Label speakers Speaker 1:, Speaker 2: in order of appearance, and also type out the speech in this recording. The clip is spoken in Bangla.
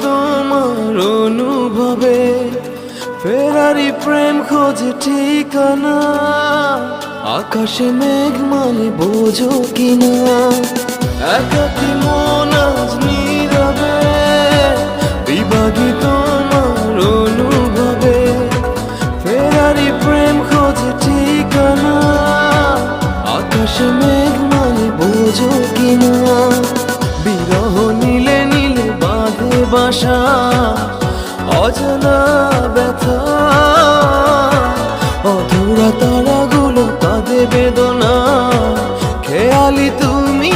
Speaker 1: তোমার অনুভবে, ফেরারি প্রেম খোঁজে ঠিকানা। আকাশে মেঘ মানে বোঝো কিনা, একাকী মন আজ নীরবে, বিভাগী তোমার অনুভবে, ফেরারি প্রেম খোঁজে ঠিকানা। আকাশে মেঘ মানে বোঝো কিনা, বিরহ নীলে নীলে বাঁধে বাসা, অজানা ব্যথা। অধুরা তারাগুলো কাঁদে বেদনা, খেয়ালি তুমি